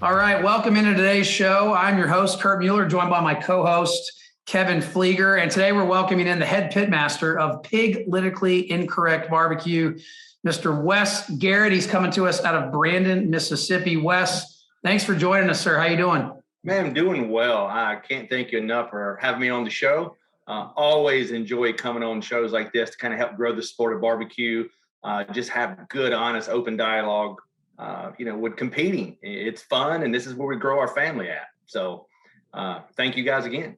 All right, welcome into today's show. I'm your host, Kurt Mueller, joined by my co-host, Kevin Flieger. And today we're welcoming in the head pitmaster of Piglitically Incorrect BBQ, Mr. Wes Garrett. He's coming to us out of Brandon, Mississippi. Wes, thanks for joining us, sir. How you doing? Man, I'm doing well. I can't thank you enough for having me on the show. Always enjoy coming on shows like this to kind of help grow the sport of barbecue. Just have good, honest, open dialogue. With competing. It's fun, and this is where we grow our family at. So thank you guys again.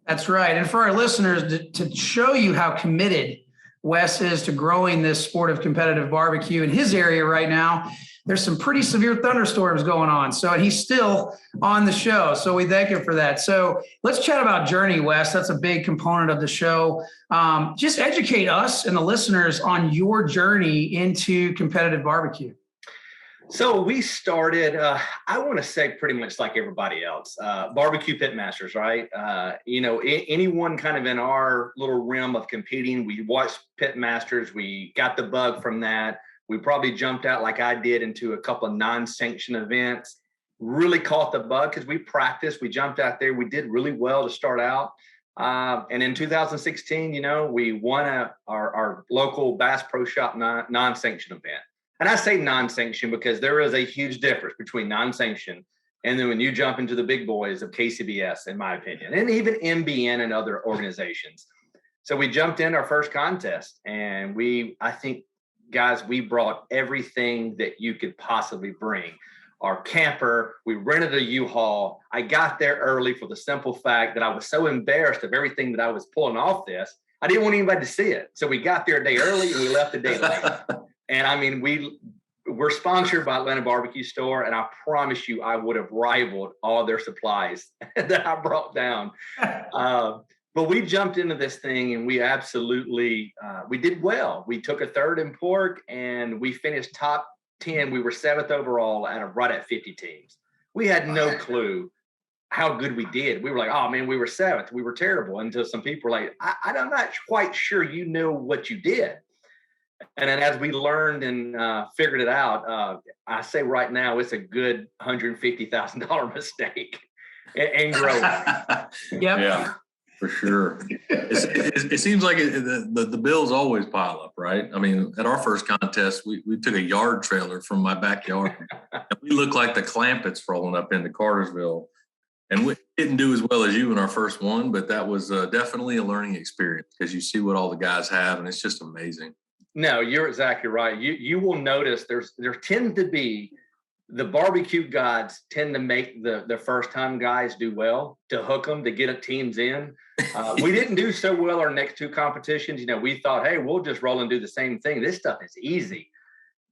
That's right. And for our listeners, to show you how committed Wes is to growing this sport of competitive barbecue in his area right now, there's some pretty severe thunderstorms going on. So he's still on the show. So we thank him for that. So let's chat about Journey, Wes. That's a big component of the show. Just educate us and the listeners on your journey into competitive barbecue. So we started, I want to say pretty much like everybody else, barbecue pitmasters, right? Anyone kind of in our little realm of competing, we watched pitmasters, we got the bug from that. We probably jumped out like I did into a couple of non-sanctioned events, really caught the bug because we practiced, we jumped out there, we did really well to start out. And in 2016, we won our local Bass Pro Shop non-sanctioned event. And I say non-sanctioned because there is a huge difference between non-sanctioned and then when you jump into the big boys of KCBS, in my opinion, and even MBN and other organizations. So we jumped in our first contest, and I think, guys, we brought everything that you could possibly bring. Our camper, we rented a U-Haul. I got there early for the simple fact that I was so embarrassed of everything that I was pulling off this. I didn't want anybody to see it. So we got there a day early and we left a day late. And I mean, we're sponsored by Atlanta Barbecue Store, and I promise you, I would have rivaled all their supplies that I brought down. But we jumped into this thing, and we absolutely we did well. We took a third in pork, and we finished top 10. We were 7th overall right at 50 teams. We had no clue how good we did. We were like, oh man, we were 7th. We were terrible. Until some people were like, I'm not quite sure you know what you did. And then as we learned and figured it out, I say right now it's a good $150,000 mistake and growing. Yep. Yeah, for sure. It seems like the bills always pile up, right? I mean, at our first contest, we took a yard trailer from my backyard. And we looked like the Clampets rolling up into Cartersville. And we didn't do as well as you in our first one, but that was definitely a learning experience because you see what all the guys have, and it's just amazing. No, you're exactly right. You will notice there tend to be the barbecue gods tend to make the first time guys do well to hook them to get teams in. We didn't do so well our next two competitions. We thought, hey, we'll just roll and do the same thing. This stuff is easy.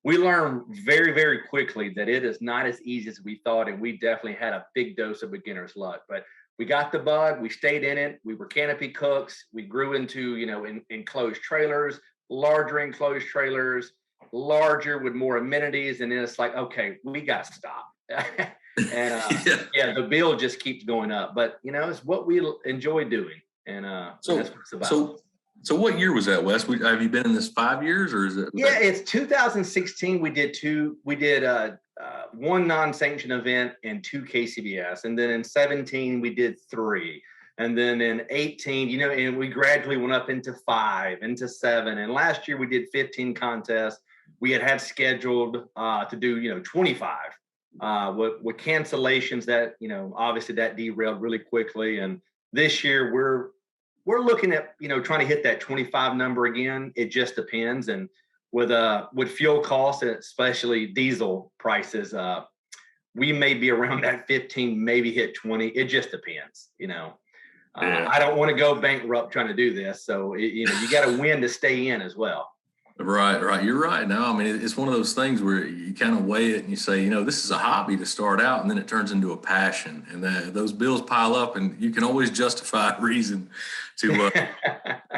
We learned very, very quickly that it is not as easy as we thought, and we definitely had a big dose of beginner's luck. But we got the bug. We stayed in it. We were canopy cooks. We grew into enclosed trailers. Larger enclosed trailers, larger with more amenities, and then it's like, okay, we got to stop. And the bill just keeps going up. But it's what we enjoy doing, and so that's what it's about. So what year was that, Wes? Have you been in this 5 years, or is it? Yeah, it's 2016. We did one non-sanctioned event and 2 KCBS, and then in 17 we did 3. And then in 18, and we gradually went up into 5, into 7. And last year we did 15 contests. We had scheduled to do, 25 with cancellations that, obviously that derailed really quickly. And this year we're looking at, trying to hit that 25 number again. It just depends. And with fuel costs, especially diesel prices, we may be around that 15, maybe hit 20. It just depends, Yeah. I don't want to go bankrupt trying to do this. So, you got to win to stay in as well. Right. You're right. No, I mean, it's one of those things where you kind of weigh it and you say, this is a hobby to start out, and then it turns into a passion. And those bills pile up, and you can always justify a reason to,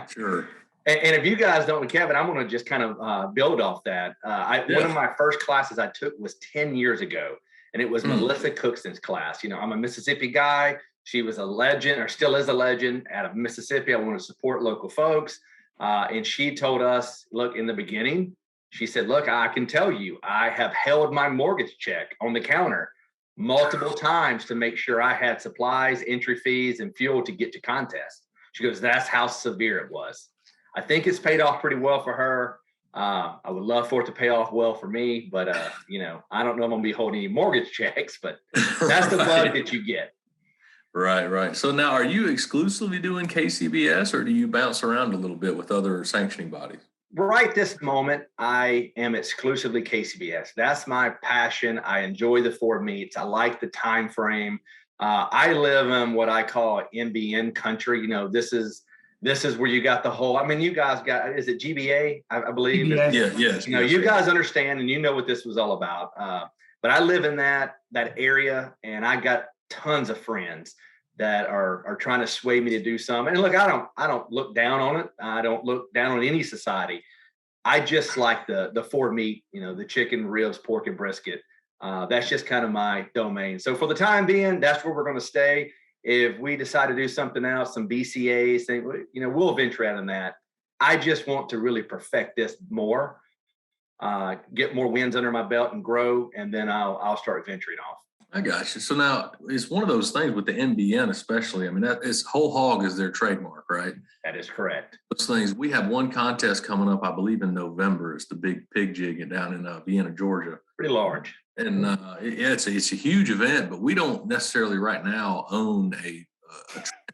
sure. And if you guys don't, Kevin, I'm going to just kind of build off that. One of my first classes I took was 10 years ago, and it was Melissa Cookson's class. I'm a Mississippi guy. She was a legend, or still is a legend, out of Mississippi. I want to support local folks. And she told us, look, in the beginning, she said, look, I can tell you, I have held my mortgage check on the counter multiple times to make sure I had supplies, entry fees, and fuel to get to contest. She goes, that's how severe it was. I think it's paid off pretty well for her. I would love for it to pay off well for me, but you know, I don't know if I'm gonna be holding any mortgage checks, but that's the bug that you get. Right. So now, are you exclusively doing KCBS, or do you bounce around a little bit with other sanctioning bodies? Right this moment, I am exclusively KCBS. That's my passion. I enjoy the 4 meets. I like the time frame. I live in what I call NBN country. You know, this is where you got the whole. I mean, you guys got, is it GBA? I believe. GBA. Yes. You know, you guys understand and you know what this was all about. But I live in that area, and I got tons of friends that are trying to sway me to do some. And look, I don't look down on it. I don't look down on any society. I just like the 4 meat, you know, the chicken, ribs, pork, and brisket. That's just kind of my domain. So for the time being, that's where we're going to stay. If we decide to do something else, some BCAs, you know, we'll venture out in that. I just want to really perfect this more, get more wins under my belt and grow, and then I'll start venturing off. I got you. So now it's one of those things with the NBN, especially. I mean, that is whole hog is their trademark, right? That is correct. Those things. We have one contest coming up, I believe, in November. It's the big pig jig down in Vienna, Georgia. Pretty large. And it's a huge event, but we don't necessarily right now own a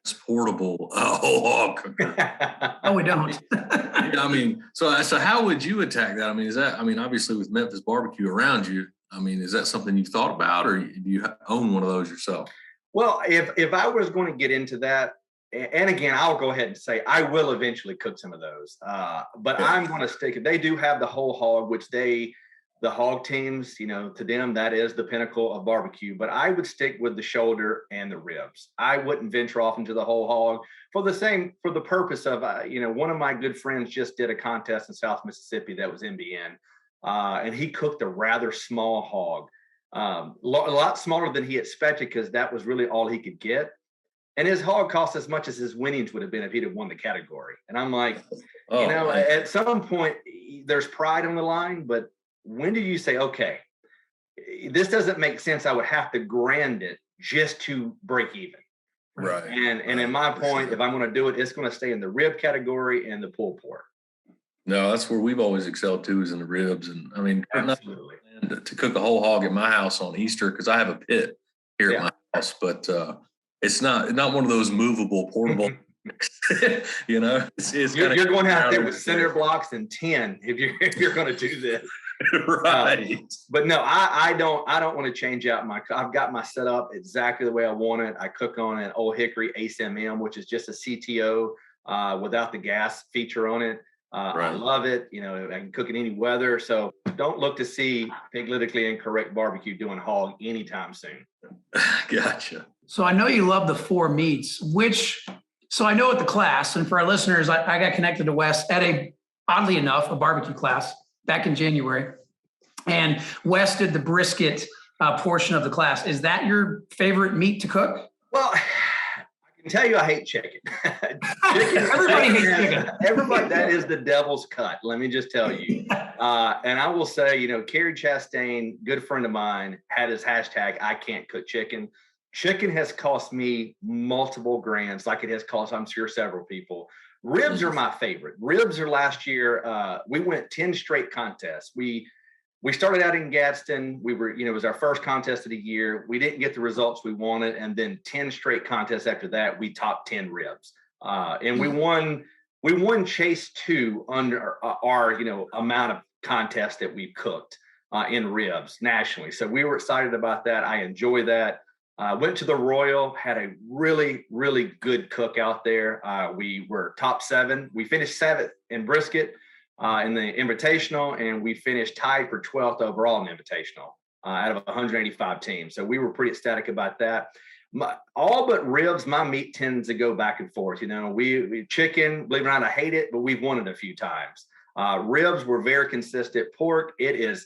transportable whole hog cooker. No, we don't. I mean, so how would you attack that? I mean, obviously with Memphis Barbecue around you, I mean, is that something you've thought about, or do you own one of those yourself? Well, if I was going to get into that, and again, I'll go ahead and say I will eventually cook some of those, but yeah. I'm going to stick. They do have the whole hog, which the hog teams, you know, to them, that is the pinnacle of barbecue. But I would stick with the shoulder and the ribs. I wouldn't venture off into the whole hog for the purpose of, you know, one of my good friends just did a contest in South Mississippi that was NBN. And he cooked a rather small hog, a lot smaller than he expected, because that was really all he could get. And his hog cost as much as his winnings would have been if he'd have won the category. And I'm like, you know, man, at some point there's pride on the line, but when do you say, okay, this doesn't make sense, I would have to grand it just to break even. Right. And in my point, if I'm going to do it, it's going to stay in the rib category and the pulled pork. No, that's where we've always excelled too, is in the ribs. And I mean, absolutely, to cook a whole hog at my house on Easter, because I have a pit here at my house, but it's not one of those movable portable. You know, you're going out there with cinder blocks and tin if you're going to do this. Right. But no, I don't want to change out I've got my setup exactly the way I want it. I cook on an Old Hickory Ace MM, which is just a CTO without the gas feature on it. Right. I love it. You know, I can cook in any weather. So don't look to see Piglitically Incorrect BBQ doing hog anytime soon. Gotcha. So I know you love the 4 meats, so I know at the class, and for our listeners, I got connected to Wes at oddly enough, a barbecue class back in January. And Wes did the brisket portion of the class. Is that your favorite meat to cook? Well, I can tell you I hate chicken. Everybody hates chicken. Everybody, that is the devil's cut. Let me just tell you. And I will say, you know, Kerry Chastain, good friend of mine, had his hashtag, I can't cook chicken. Chicken has cost me multiple grands, like it has cost, I'm sure, several people. Ribs are my favorite. Ribs are last year. We went 10 straight contests. We started out in Gadsden. We were, you know, it was our first contest of the year. We didn't get the results we wanted. And then 10 straight contests after that, we topped 10 ribs. And we won Chase 2 under our, you know, amount of contests that we've cooked in ribs nationally. So we were excited about that. I enjoy that. Went to the Royal, had a really, really good cook out there. We were top 7. We finished 7th in brisket in the Invitational, and we finished tied for 12th overall in the Invitational out of 185 teams. So we were pretty ecstatic about that. All but ribs, my meat tends to go back and forth. You know, we chicken, believe it or not, I hate it, but we've won it a few times. Ribs were very consistent. Pork, it is,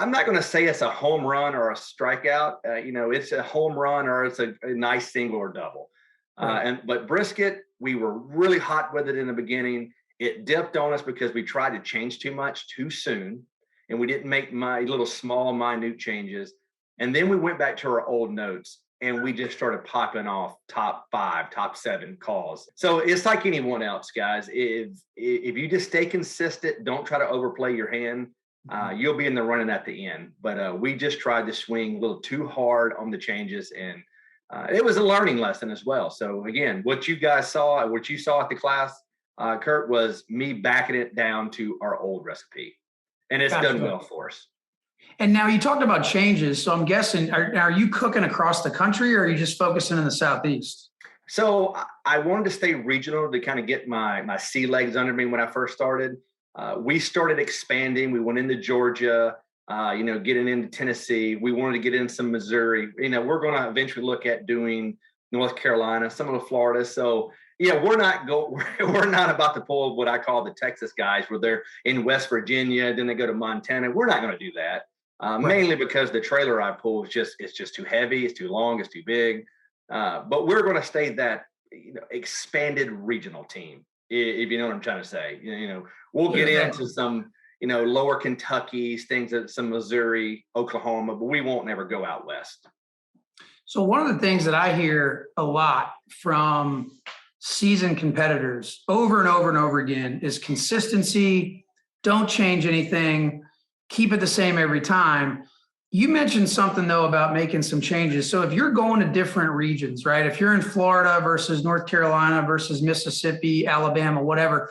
I'm not going to say it's a home run or a strikeout. You know, it's a home run or it's a nice single or double. But brisket, we were really hot with it in the beginning. It dipped on us because we tried to change too much too soon, and we didn't make my little small, minute changes. And then we went back to our old notes and we just started popping off top 5, top 7 calls. So it's like anyone else, guys. If you just stay consistent, don't try to overplay your hand, you'll be in the running at the end. But we just tried to swing a little too hard on the changes, and it was a learning lesson as well. So again, what you guys saw, what you saw at the class, Kurt, was me backing it down to our old recipe, and it's done well for us. And now you talked about changes. So I'm guessing, are you cooking across the country, or are you just focusing in the Southeast? So I wanted to stay regional to kind of get my sea legs under me when I first started. We started expanding. We went into Georgia, getting into Tennessee. We wanted to get in some Missouri. We're going to eventually look at doing North Carolina, some of the Florida. So we're not about to pull what I call the Texas guys, where they're in West Virginia, then they go to Montana. We're not going to do that. Mainly because the trailer I pull is just too heavy, it's too long, it's too big. But we're going to stay that expanded regional team, if you know what I'm trying to say. We'll get into some lower Kentucky's, things that some Missouri, Oklahoma, but we won't never go out west. So one of the things that I hear a lot from seasoned competitors over and over and over again is consistency. Don't change anything. Keep it the same every time. You mentioned something, though, about making some changes. So if you're going to different regions, right? If you're in Florida versus North Carolina versus Mississippi, Alabama, whatever,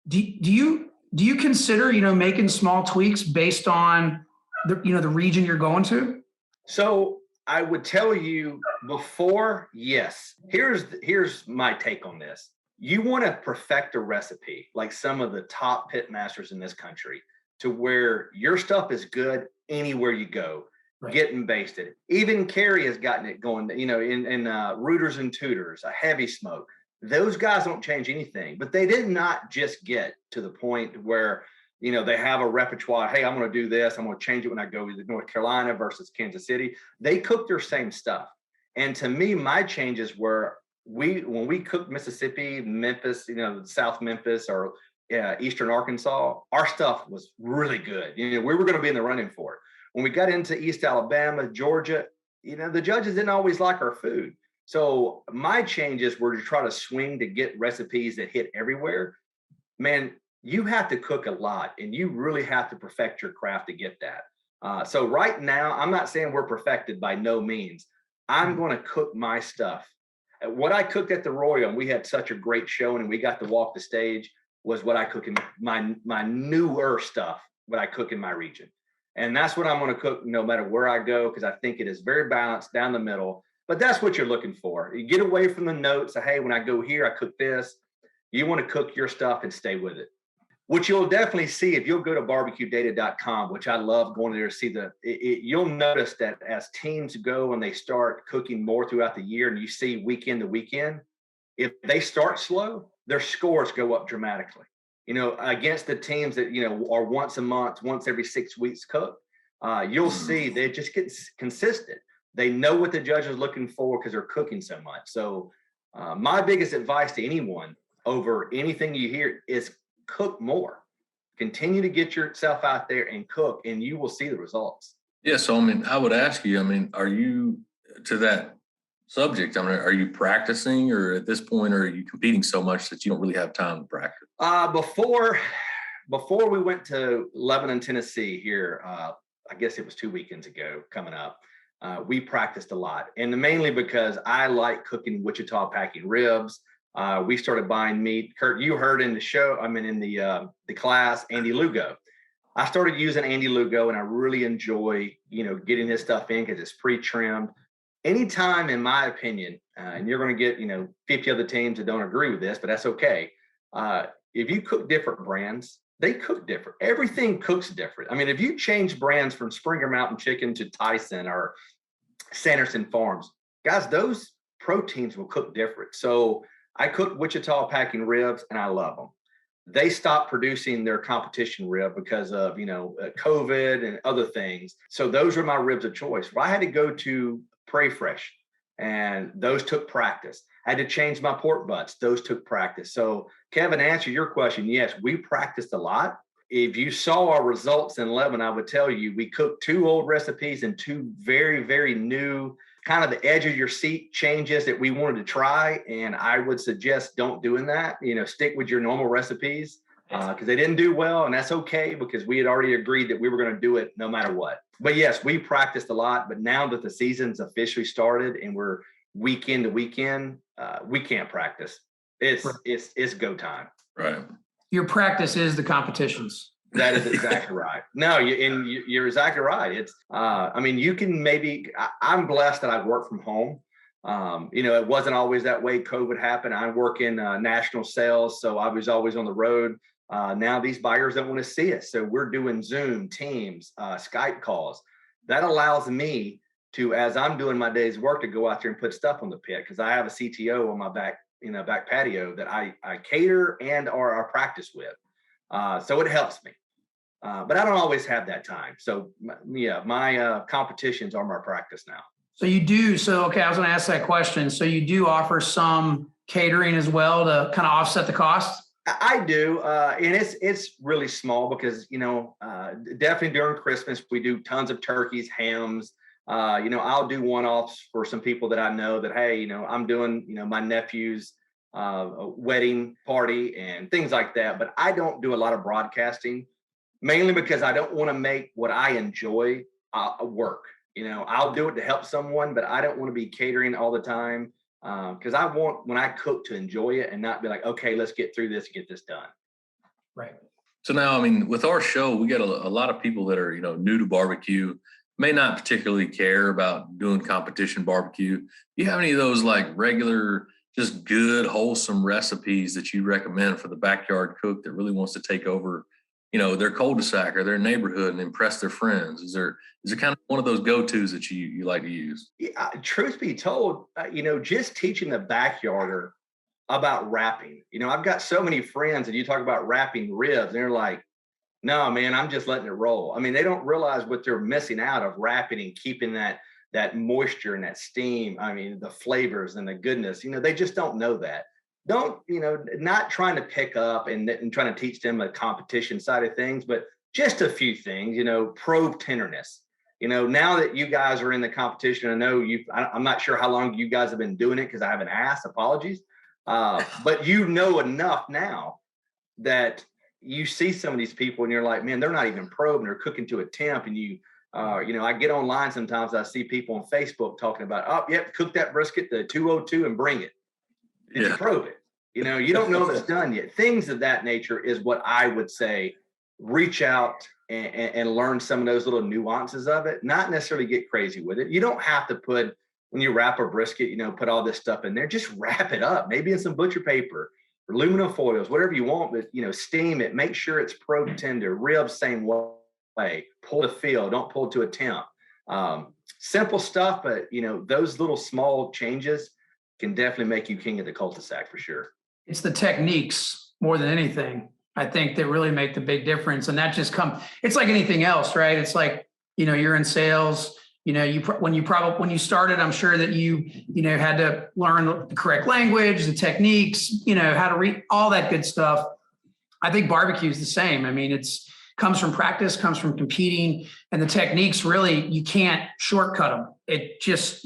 do you consider, making small tweaks based on the region you're going to? So I would tell you before, yes. Here's my take on this. You want to perfect a recipe like some of the top pit masters in this country, to where your stuff is good anywhere you go, getting basted. Even Kerry has gotten it going, in rooters and tutors, a heavy smoke. Those guys don't change anything, but they did not just get to the point where, they have a repertoire. Hey, I'm going to do this. I'm going to change it when I go to North Carolina versus Kansas City. They cook their same stuff. And to me, my changes were when we cooked Mississippi, Memphis, South Memphis, or Eastern Arkansas, our stuff was really good. We were going to be in the running for it. When we got into East Alabama, Georgia, the judges didn't always like our food. So my changes were to try to swing to get recipes that hit everywhere. Man, you have to cook a lot, and you really have to perfect your craft to get that. So right now, I'm not saying we're perfected by no means. I'm going to cook my stuff. What I cooked at the Royal, and we had such a great showing, and we got to walk the stage, was what I cook in my newer stuff, what I cook in my region. And that's what I'm going to cook no matter where I go, because I think it is very balanced down the middle. But that's what you're looking for. You get away from the notes. Hey, when I go here, I cook this. You want to cook your stuff and stay with it. What you'll definitely see if you'll go to barbecuedata.com, which I love going there to see you'll notice that as teams go and they start cooking more throughout the year, and you see weekend to weekend, if they start slow, their scores go up dramatically. Against the teams that, are once a month, once every 6 weeks cook, you'll see they just get consistent. They know what the judge is looking for because they're cooking so much. So my biggest advice to anyone over anything you hear is cook more. Continue to get yourself out there and cook, and you will see the results. Yeah. So, I would ask you, are you, to that subject, are you practicing, or at this point, are you competing so much that you don't really have time to practice? Before we went to Lebanon, Tennessee here, I guess it was 2 weekends ago coming up, we practiced a lot. And mainly because I like cooking Wichita packing ribs. We started buying meat. Kurt, you heard in the show, in the class, Andy Lugo. I started using Andy Lugo, and I really enjoy, getting his stuff in because it's pre-trimmed. Anytime, in my opinion, and you're going to get, 50 other teams that don't agree with this, but that's okay. If you cook different brands, they cook different. Everything cooks different. If you change brands from Springer Mountain Chicken to Tyson or Sanderson Farms, guys, those proteins will cook different. So I cook Wichita packing ribs, and I love them. They stopped producing their competition rib because of, COVID and other things. So those are my ribs of choice. Well, I had to go to Pray Fresh, and those took practice. I had to change my pork butts. Those took practice. So Kevin, to answer your question, yes, we practiced a lot. if you saw our results in 11, I would tell you we cooked 2 old recipes and 2 very, very new, kind of the edge of your seat changes that we wanted to try. And I would suggest don't doing that. Stick with your normal recipes because they didn't do well. And that's okay because we had already agreed that we were going to do it no matter what. But yes, we practiced a lot. But now that the season's officially started and we're weekend to weekend, we can't practice. It's go time. Right. Your practice is the competitions. That is exactly right. No, you're exactly right. It's, you can I'm blessed that I work from home. It wasn't always that way. COVID happened. I work in national sales, so I was always on the road. Now these buyers don't want to see us. So we're doing Zoom, Teams, Skype calls. That allows me to, as I'm doing my day's work, to go out there and put stuff on the pit because I have a CTO on my back patio that I cater and or I practice with. So it helps me. But I don't always have that time. So my competitions are my practice now. So you do. So, okay, I was going to ask that question. So you do offer some catering as well to kind of offset the cost? I do. And it's really small because, definitely during Christmas, we do tons of turkeys, hams. I'll do one-offs for some people that I know that, hey, I'm doing, my nephew's wedding party and things like that. But I don't do a lot of broadcasting, mainly because I don't want to make what I enjoy work. I'll do it to help someone, but I don't want to be catering all the time because I want, when I cook, to enjoy it and not be like, okay, let's get through this and get this done. Right. So now, with our show, we get a lot of people that are, new to barbecue, may not particularly care about doing competition barbecue. Do you have any of those like regular, just good, wholesome recipes that you recommend for the backyard cook that really wants to take over, their cul-de-sac or their neighborhood and impress their friends? Is there kind of one of those go-tos that you like to use? Yeah, truth be told, just teaching the backyarder about wrapping. I've got so many friends and you talk about wrapping ribs and they're like, no, man, I'm just letting it roll. They don't realize what they're missing out of wrapping and keeping that moisture and that steam. The flavors and the goodness, they just don't know that. Not trying to pick up and trying to teach them the competition side of things, but just a few things, probe tenderness. Now that you guys are in the competition, I know I'm not sure how long you guys have been doing it because I haven't asked, apologies. But enough now that you see some of these people and you're like, man, they're not even probing, they're cooking to a temp. And I get online sometimes, I see people on Facebook talking about, cook that brisket to 202 and bring it. Did you probe it? You don't know if it's done yet. Things of that nature is what I would say, reach out and learn some of those little nuances of it, not necessarily get crazy with it. You don't have to put, when you wrap a brisket, put all this stuff in there, just wrap it up, maybe in some butcher paper, aluminum foils, whatever you want, but steam it, make sure it's probe tender, ribs same way, pull to feel, don't pull to a temp. Simple stuff, but those little small changes can definitely make you king of the cul-de-sac for sure. It's the techniques more than anything, I think, that really make the big difference. And that just it's like anything else, right? It's like, you're in sales, when you started, I'm sure that you had to learn the correct language, the techniques, how to read, all that good stuff. I think barbecue is the same. Comes from practice, comes from competing, and the techniques really, you can't shortcut them. It's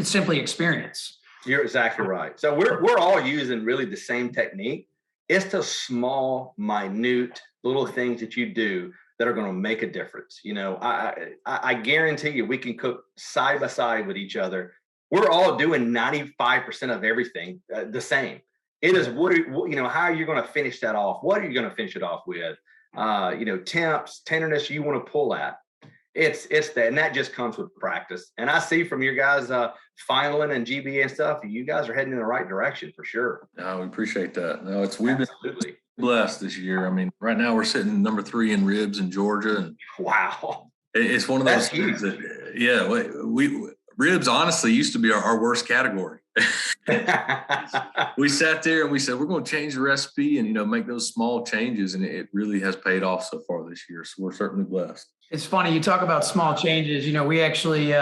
simply experience. You're exactly right. So we're all using really the same technique. It's the small, minute little things that you do that are going to make a difference. I guarantee you, we can cook side by side with each other. We're all doing 95% of everything the same. It is how are you going to finish that off? What are you going to finish it off with? Temps, tenderness you want to pull at. It's that, and that just comes with practice. And I see from your guys finaling and GBA and stuff, you guys are heading in the right direction for sure. No, we appreciate that. No, we've been blessed this year. Right now we're sitting number 3 in ribs in Georgia, and wow, it's one of those things that we ribs honestly used to be our worst category. We sat there and we said we're going to change the recipe and make those small changes, and it really has paid off so far this year. So we're certainly blessed. It's funny you talk about small changes. We actually.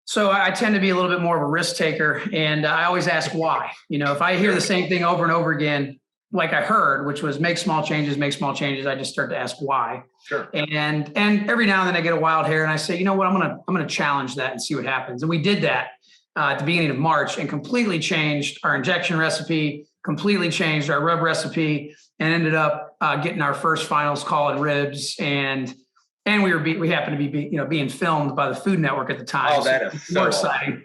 So I tend to be a little bit more of a risk taker, and I always ask why. If I hear the same thing over and over again, like I heard, which was make small changes, make small changes. I just start to ask why. Sure. And every now and then I get a wild hair and I say, you know what, I'm going to challenge that and see what happens. And we did that at the beginning of March and completely changed our injection recipe, completely changed our rub recipe, and ended up getting our first finals call at ribs. And we happened to be being filmed by the Food Network at the time. Oh, that is so more exciting.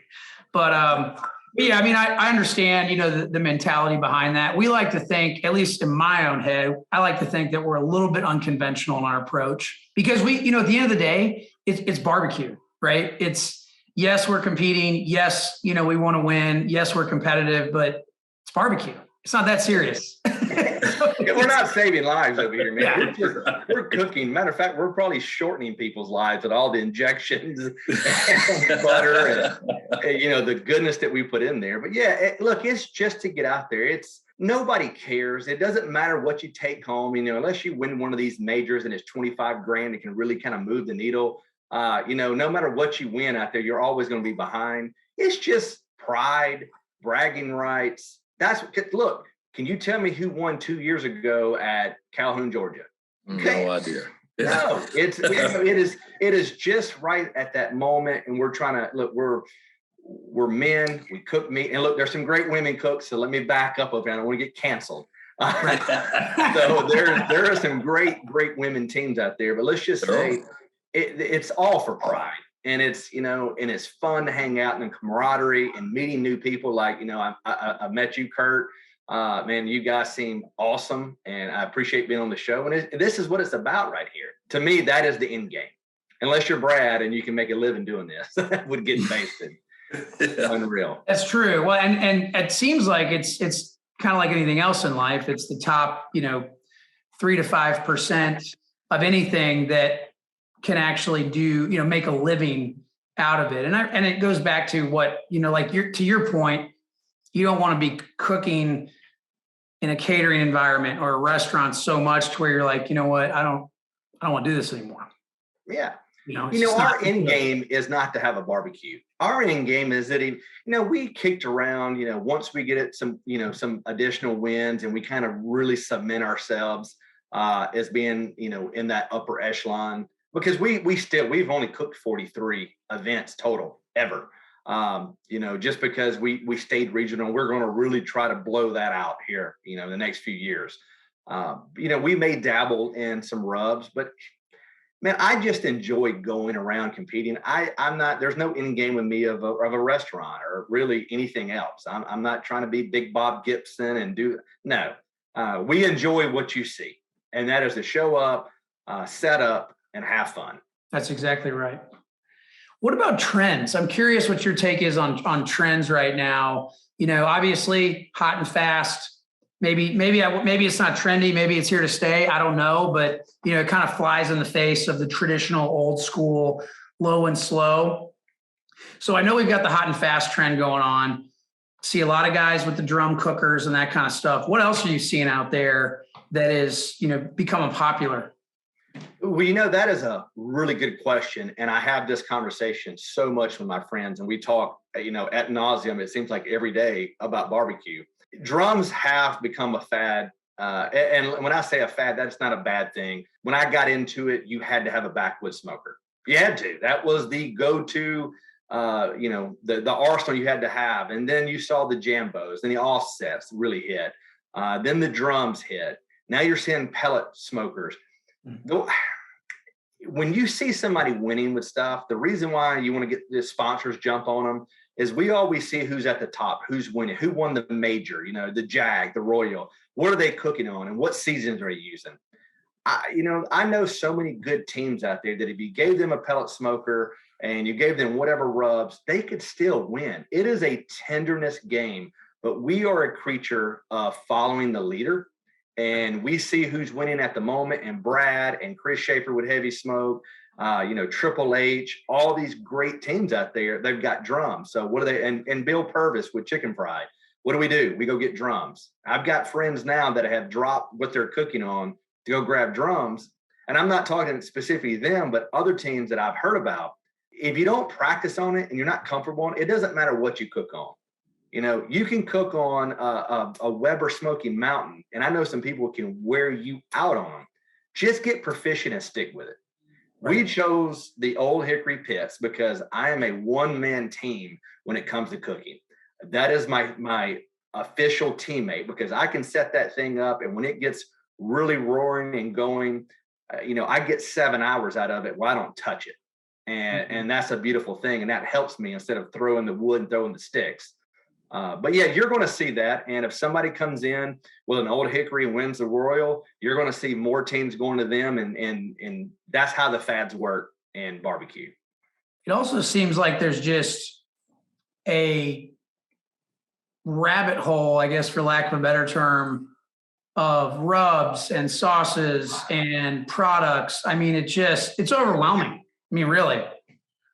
But yeah, I mean, I understand, the mentality behind that. We like to think, at least in my own head, I like to think that we're a little bit unconventional in our approach because we, at the end of the day, it's barbecue, right? It's, yes, we're competing. Yes, we want to win. Yes, we're competitive, but it's barbecue. It's not that serious. We're not saving lives over here, man. Yeah. We're cooking. Matter of fact, we're probably shortening people's lives with all the injections and butter and the goodness that we put in there. But yeah, look, it's just to get out there. Nobody cares. It doesn't matter what you take home, unless you win one of these majors and it's 25 grand, it can really kind of move the needle. No matter what you win out there, you're always going to be behind. It's just pride, bragging rights. Look. Can you tell me who won 2 years ago at Calhoun, Georgia? No idea. Yeah. No, it is just right at that moment. And we're trying to look, we're men, we cook meat. And look, there's some great women cooks. So let me back up over. I don't want to get canceled. So there are some great women teams out there, but let's just say it's all for pride. And it's, and it's fun to hang out and camaraderie and meeting new people. Like, I met you, Kurt. Man, you guys seem awesome, and I appreciate being on the show. And this is what it's about right here. To me, that is the end game. Unless you're Brad and you can make a living doing this, that would get wasted. Yeah. Unreal. That's true. Well, and it seems like it's kind of like anything else in life. It's the top, 3 to 5% of anything that can actually do, make a living out of it. And it goes back to what, to your point. You don't want to be cooking in a catering environment or a restaurant so much to where you're like, you know what, I don't want to do this anymore. Yeah. Our end game is not to have a barbecue. Our end game is that, we kicked around, once we get it some additional wins and we kind of really cement ourselves as being, in that upper echelon, because we've only cooked 43 events total ever. Just because we stayed regional, we're going to really try to blow that out here, the next few years. We may dabble in some rubs, but man, I just enjoy going around competing. There's no end game with me of a restaurant or really anything else. I'm not trying to be Big Bob Gibson and we enjoy what you see. And that is to show up, set up and have fun. That's exactly right. What about trends? I'm curious what your take is on trends right now. Obviously hot and fast. Maybe it's not trendy. Maybe it's here to stay. I don't know, but it kind of flies in the face of the traditional old school low and slow. So I know we've got the hot and fast trend going on. See a lot of guys with the drum cookers and that kind of stuff. What else are you seeing out there that is, becoming popular? Well, that is a really good question. And I have this conversation so much with my friends, and we talk, ad nauseum, it seems like every day, about barbecue. Drums have become a fad. And when I say a fad, that's not a bad thing. When I got into it, you had to have a backwood smoker. You had to. That was the go-to, the arsenal you had to have. And then you saw the jambos and the offsets really hit. Then the drums hit. Now you're seeing pellet smokers. When you see somebody winning with stuff, the reason why you want to get the sponsors jump on them is we always see who's at the top, who's winning, who won the major, the Jag, the Royal. What are they cooking on and what seasons are you using? I know so many good teams out there that if you gave them a pellet smoker and you gave them whatever rubs, they could still win. It is a tenderness game, but we are a creature of following the leader. And we see who's winning at the moment, and Brad and Chris Schaefer with Heavy Smoke, Triple H, all these great teams out there, they've got drums. So what are they? And Bill Purvis with Chicken Fried. What do? We go get drums. I've got friends now that have dropped what they're cooking on to go grab drums. And I'm not talking specifically them, but other teams that I've heard about. If you don't practice on it and you're not comfortable on it, it doesn't matter what you cook on. You know, you can cook on a Weber Smoky Mountain, and I know some people can wear you out on them. Just get proficient and stick with it. Right. We chose the Old Hickory pits because I am a one-man team when it comes to cooking. That is my official teammate, because I can set that thing up, and when it gets really roaring and going, I get 7 hours out of it where I don't touch it. And that's a beautiful thing. And that helps me instead of throwing the wood and throwing the sticks. But yeah, you're going to see that. And if somebody comes in with an Old Hickory and wins the Royal, you're going to see more teams going to them. And that's how the fads work in barbecue. It also seems like there's just a rabbit hole, I guess, for lack of a better term, of rubs and sauces and products. I mean, it's overwhelming. I mean, really,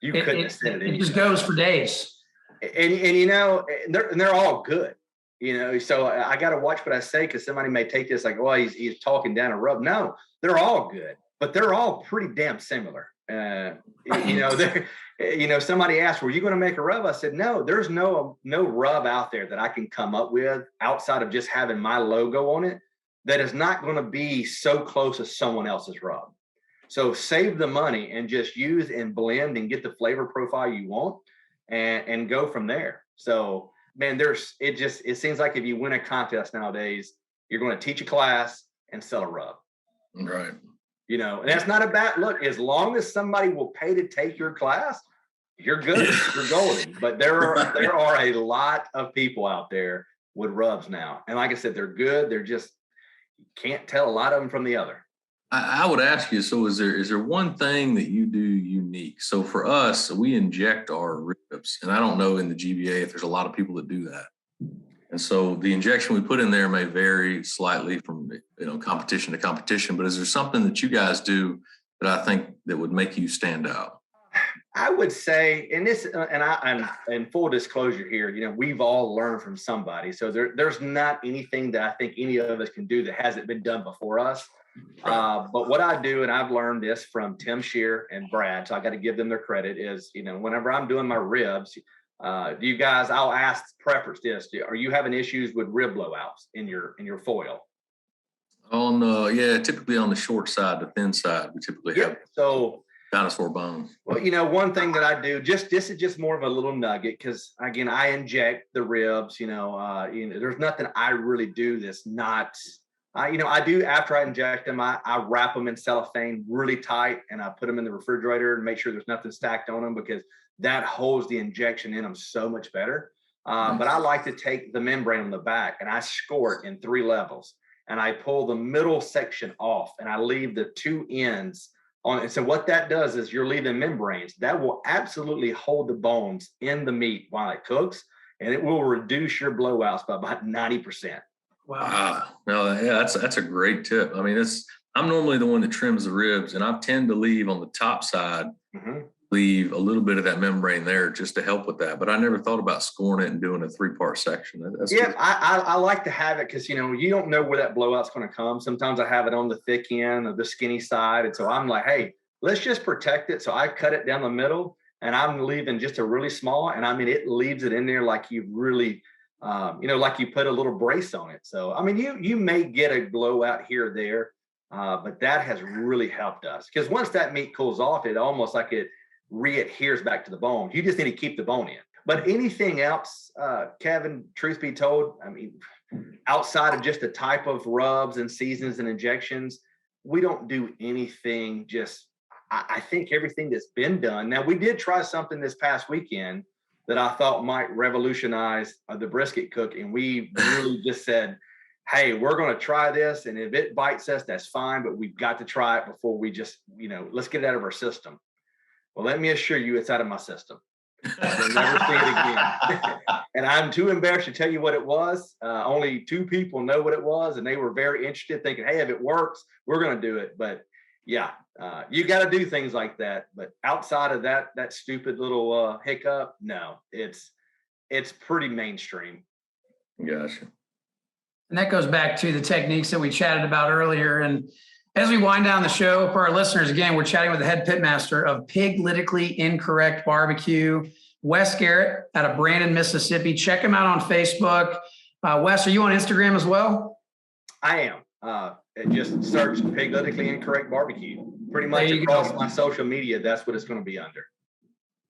You couldn't have said it. It just goes for days. And they're all good, so I got to watch what I say, because somebody may take this like, oh, he's talking down a rub. No, they're all good, but they're all pretty damn similar. Somebody asked, were you going to make a rub? I said, no, there's no rub out there that I can come up with outside of just having my logo on it that is not going to be so close as someone else's rub. So save the money and just use and blend and get the flavor profile you want, and go from there. So, man, it seems like if you win a contest nowadays, you're going to teach a class and sell a rub. Right. And that's not a bad look. As long as somebody will pay to take your class, you're good. You're golden. But there are a lot of people out there with rubs now. And like I said, they're good. They're just, you can't tell a lot of them from the other. I would ask you, so is there one thing that you do unique? So for us, we inject our ribs, and I don't know in the GBA if there's a lot of people that do that. And so the injection we put in there may vary slightly from competition to competition, but is there something that you guys do that I think that would make you stand out? I would say, I'm in full disclosure here, we've all learned from somebody. So there's not anything that I think any of us can do that hasn't been done before us. But what I do, and I've learned this from Tim Shear and Brad, so I got to give them their credit, is, whenever I'm doing my ribs, I'll ask preppers this, are you having issues with rib blowouts in your foil? Typically on the short side, the thin side, we typically have dinosaur bones. Well, one thing that I do, this is just more of a little nugget, because again, I inject the ribs, there's nothing I really do that's not, I do after I inject them, I wrap them in cellophane really tight, and I put them in the refrigerator and make sure there's nothing stacked on them, because that holds the injection in them so much better. But I like to take the membrane on the back and I score it in 3 levels, and I pull the middle section off and I leave the 2 ends on. And so what that does is you're leaving membranes that will absolutely hold the bones in the meat while it cooks, and it will reduce your blowouts by about 90%. Wow. That's a great tip. I mean, I'm normally the one that trims the ribs, and I tend to leave on the top side, leave a little bit of that membrane there just to help with that. But I never thought about scoring it and doing a 3-part section. I like to have it, because, you don't know where that blowout's going to come. Sometimes I have it on the thick end or the skinny side. And so I'm like, hey, let's just protect it. So I cut it down the middle, and I'm leaving just a really small, and I mean, it leaves it in there like you really, like you put a little brace on it. So, I mean, you may get a blowout here or there, but that has really helped us, because once that meat cools off, it almost like it re-adheres back to the bone. You just need to keep the bone in. But anything else, Kevin, truth be told, I mean, outside of just the type of rubs and seasons and injections, we don't do anything. I think everything that's been done. Now, we did try something this past weekend that I thought might revolutionize the brisket cook. And we really just said, hey, we're going to try this. And if it bites us, that's fine. But we've got to try it before we just, let's get it out of our system. Well, let me assure you, it's out of my system. I'll never see it again. And I'm too embarrassed to tell you what it was. Only 2 people know what it was, and they were very interested, thinking, hey, if it works, we're going to do it. But yeah, you got to do things like that. But outside of that stupid little hiccup, no, it's pretty mainstream. Gotcha. And that goes back to the techniques that we chatted about earlier. And as we wind down the show, for our listeners, again, we're chatting with the head pitmaster of Piglitically Incorrect BBQ, Wes Garrett out of Brandon, Mississippi. Check him out on Facebook. Wes, are you on Instagram as well? I am. Just search Piglitically Incorrect BBQ. Pretty much across my social media, that's what it's going to be under.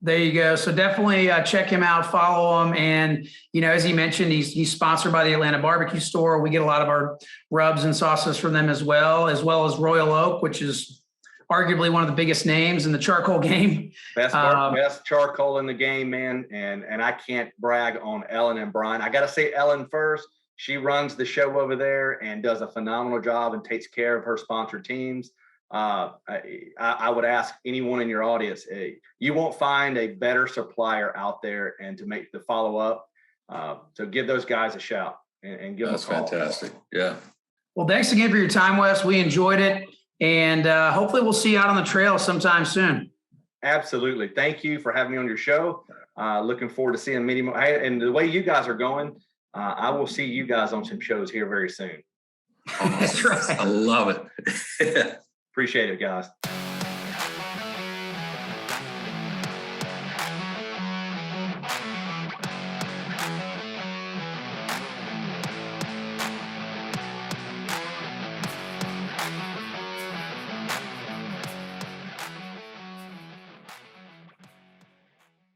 There you go. So definitely check him out, follow him. And, as he mentioned, he's sponsored by the Atlanta Barbecue Store. We get a lot of our rubs and sauces from them as well as Royal Oak, which is arguably one of the biggest names in the charcoal game. Best charcoal in the game, man. And I can't brag on Ellen and Brian. I got to say Ellen first. She runs the show over there and does a phenomenal job and takes care of her sponsor teams. I would ask anyone in your audience, you won't find a better supplier out there and to make the follow up. So give those guys a shout and give them a call. That's fantastic. Yeah. Well, thanks again for your time, Wes. We enjoyed it. And hopefully we'll see you out on the trail sometime soon. Absolutely. Thank you for having me on your show. Looking forward to seeing many more. And the way you guys are going, I will see you guys on some shows here very soon. That's right. I love it. Appreciate it, guys.